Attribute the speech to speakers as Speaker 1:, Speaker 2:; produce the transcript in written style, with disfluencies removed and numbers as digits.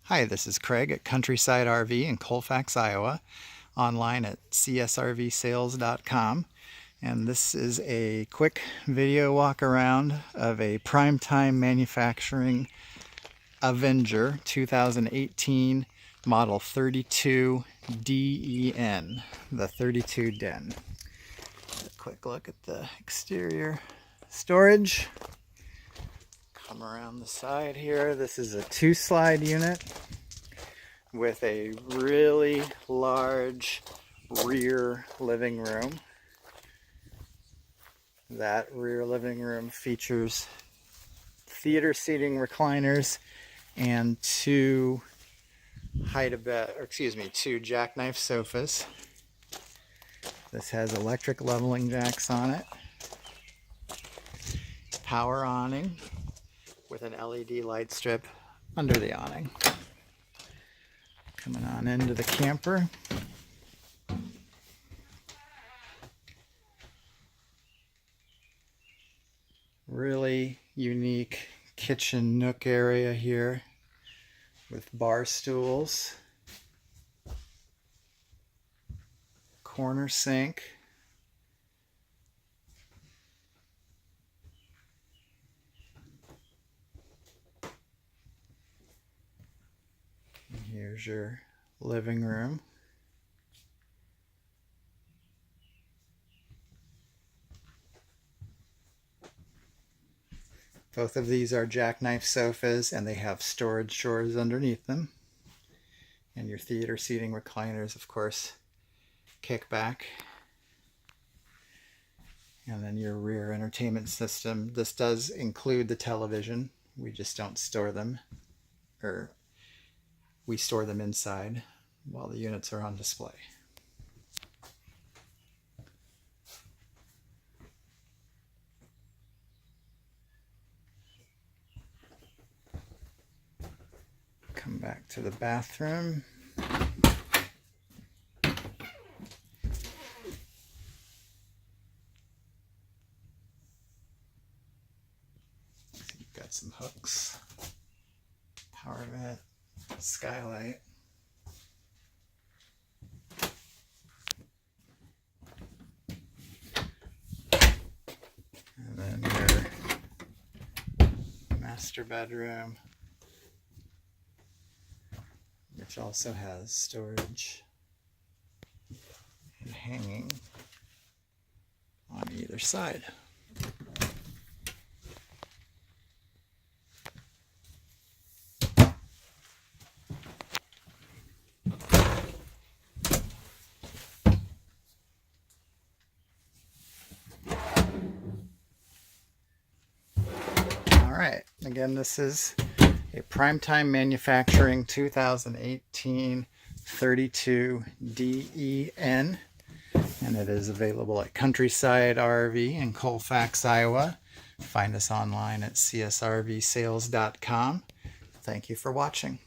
Speaker 1: Hi, this is Craig at Countryside RV in Colfax, Iowa, online at csrvsales.com. And this is a quick video walk around of a Prime Time Manufacturing Avenger 2018 model 32 DEN, the 32 Den. A quick look at the exterior storage. Come around the side here. This is a 2-slide unit with a really large rear living room. That rear living room features theater seating recliners and two jackknife sofas. This has electric leveling jacks on it. Power awning with an LED light strip under the awning. Coming on into the camper. Really unique kitchen nook area here with bar stools, corner sink, and here's your living room. Both of these are jackknife sofas and they have storage drawers underneath them. And your theater seating recliners, of course, kick back. And then your rear entertainment system. This does include the television. We just don't store them, or we store them inside while the units are on display. Come back to the bathroom. You've got some hooks, power vent, skylight. And then your master bedroom, which also has storage and hanging on either side. All right, again, this is a Prime Time Manufacturing 2018 32 DEN, and it is available at Countryside RV in Colfax, Iowa. Find us online at csrvsales.com. Thank you for watching.